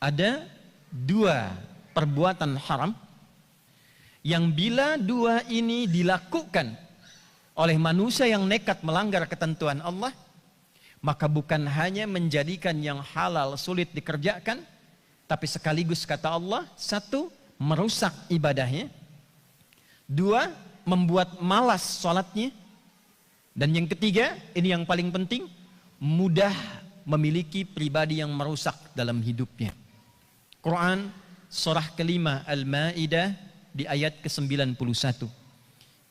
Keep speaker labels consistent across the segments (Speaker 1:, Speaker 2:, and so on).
Speaker 1: ada dua perbuatan haram yang bila dua ini dilakukan oleh manusia yang nekat melanggar ketentuan Allah, maka bukan hanya menjadikan yang halal sulit dikerjakan, tapi sekaligus kata Allah, satu, merusak ibadahnya, dua, membuat malas sholatnya, dan yang ketiga, ini yang paling penting, mudah memiliki pribadi yang merusak dalam hidupnya. Quran surah kelima Al-Ma'idah di ayat ke-91.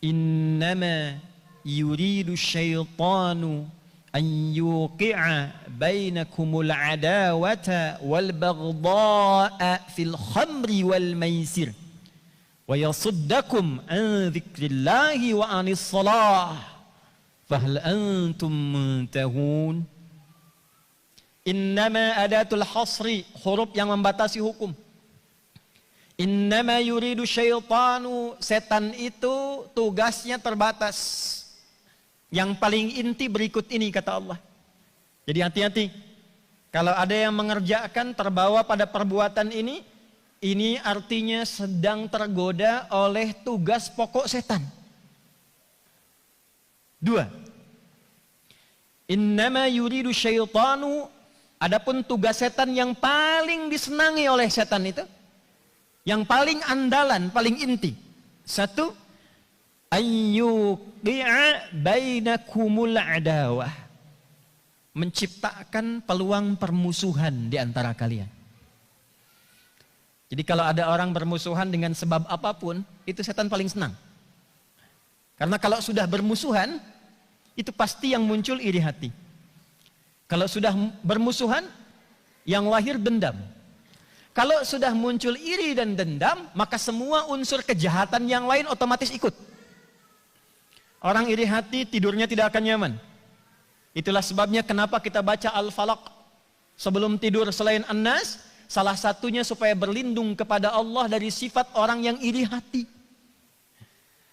Speaker 1: Innama yuridu syaitanu an yuqi'a bainakumul adawata wal baghdha'a fil khamri wal maisir wa yasuddakum an dzikrillahi wa anis salah fahal antum muntahun. Innama adatul hasri, huruf yang membatasi hukum. Innama yuridu syaitanu, setan itu tugasnya terbatas. Yang paling inti berikut ini kata Allah. Jadi hati-hati. Kalau ada yang mengerjakan terbawa pada perbuatan ini artinya sedang tergoda oleh tugas pokok setan. Dua. Innama yuridu syaitanu, adapun tugas setan yang paling disenangi oleh setan itu, yang paling andalan, paling inti. Satu, ayyuqi'a bainakumul adawah. Menciptakan peluang permusuhan di antara kalian. Jadi kalau ada orang bermusuhan dengan sebab apapun, itu setan paling senang. Karena kalau sudah bermusuhan, itu pasti yang muncul iri hati. Kalau sudah bermusuhan, yang lahir dendam. Kalau sudah muncul iri dan dendam, maka semua unsur kejahatan yang lain otomatis ikut. Orang iri hati tidurnya tidak akan nyaman. Itulah sebabnya kenapa kita baca Al-Falaq sebelum tidur selain An-Nas, salah satunya supaya berlindung kepada Allah dari sifat orang yang iri hati.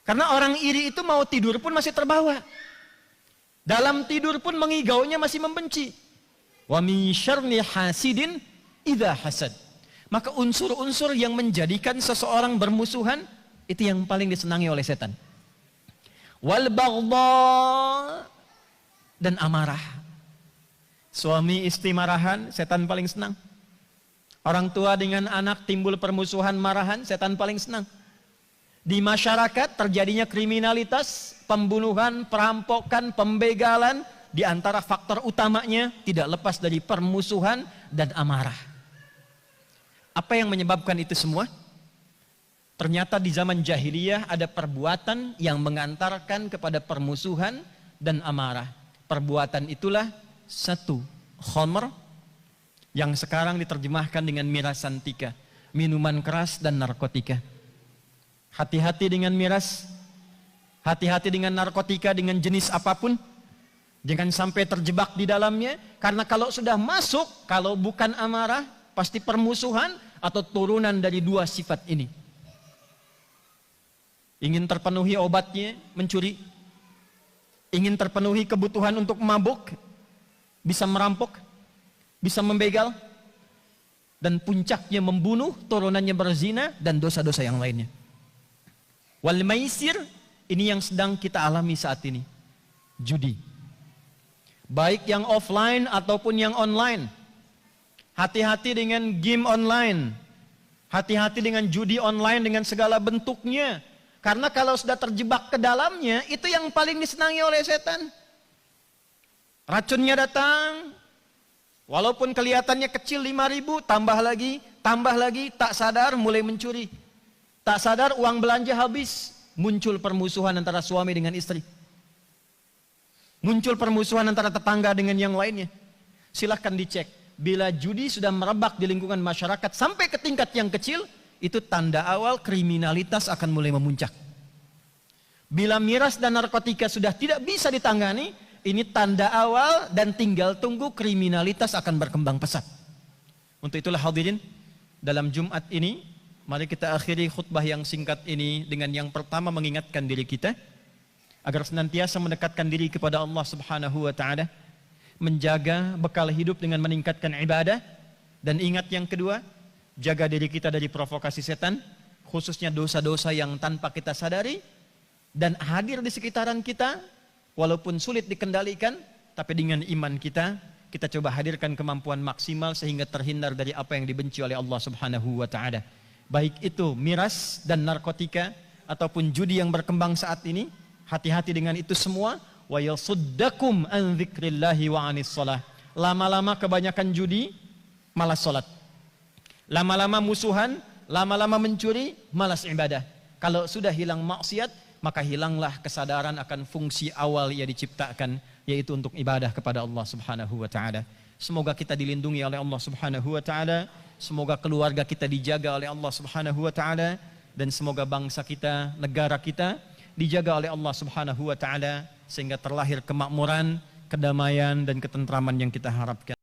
Speaker 1: Karena orang iri itu mau tidur pun masih terbawa. Dalam tidur pun mengigaunya masih membenci. Wa min syarri hasidin idza hasad. Maka unsur-unsur yang menjadikan seseorang bermusuhan itu yang paling disenangi oleh setan. Wal baghdha, dan amarah. Suami istri marahan, setan paling senang. Orang tua dengan anak timbul permusuhan, marahan, setan paling senang. Di masyarakat terjadinya kriminalitas, pembunuhan, perampokan, pembegalan, di antara faktor utamanya tidak lepas dari permusuhan dan amarah. Apa yang menyebabkan itu semua? Ternyata di zaman jahiliyah ada perbuatan yang mengantarkan kepada permusuhan dan amarah. Perbuatan itulah satu, khamr, yang sekarang diterjemahkan dengan miras santika, minuman keras dan narkotika. Hati-hati dengan miras, hati-hati dengan narkotika, dengan jenis apapun. Jangan sampai terjebak di dalamnya, karena kalau sudah masuk, kalau bukan amarah, pasti permusuhan atau turunan dari dua sifat ini. Ingin terpenuhi obatnya, mencuri. Ingin terpenuhi kebutuhan untuk mabuk, bisa merampok, bisa membegal, dan puncaknya membunuh, turunannya berzina, dan dosa-dosa yang lainnya. Wal maisir, ini yang sedang kita alami saat ini. Judi. Baik yang offline ataupun yang online. Hati-hati dengan game online. Hati-hati dengan judi online dengan segala bentuknya. Karena kalau sudah terjebak ke dalamnya, itu yang paling disenangi oleh setan. Racunnya datang, walaupun kelihatannya kecil 5.000, tambah lagi, tak sadar mulai mencuri. Tak sadar uang belanja habis, muncul permusuhan antara suami dengan istri. Muncul permusuhan antara tetangga dengan yang lainnya. Silahkan dicek, bila judi sudah merebak di lingkungan masyarakat sampai ke tingkat yang kecil, itu tanda awal kriminalitas akan mulai memuncak. Bila miras dan narkotika sudah tidak bisa ditangani, ini tanda awal dan tinggal tunggu kriminalitas akan berkembang pesat. Untuk itulah hadirin, dalam Jumat ini, mari kita akhiri khutbah yang singkat ini dengan yang pertama mengingatkan diri kita, agar senantiasa mendekatkan diri kepada Allah Subhanahu wa Ta'ala, menjaga bekal hidup dengan meningkatkan ibadah, Dan ingat yang kedua, jaga diri kita dari provokasi setan, khususnya dosa-dosa yang tanpa kita sadari dan hadir di sekitaran kita, walaupun sulit dikendalikan, tapi dengan iman kita coba hadirkan kemampuan maksimal sehingga terhindar dari apa yang dibenci oleh Allah Subhanahu wa taala. Baik itu miras dan narkotika ataupun judi yang berkembang saat ini, hati-hati dengan itu semua. Wa yasuddakum an dzikrillahi wa anis shalah. Lama-lama kebanyakan judi, malas salat. Lama-lama musuhan, lama-lama mencuri, malas ibadah. Kalau sudah hilang maksiat, maka hilanglah kesadaran akan fungsi awal ia diciptakan, yaitu untuk ibadah kepada Allah Subhanahu wa taala. Semoga kita dilindungi oleh Allah Subhanahu wa taala, semoga keluarga kita dijaga oleh Allah Subhanahu wa taala, dan semoga bangsa kita, negara kita dijaga oleh Allah Subhanahu wa taala sehingga terlahir kemakmuran, kedamaian dan ketentraman yang kita harapkan.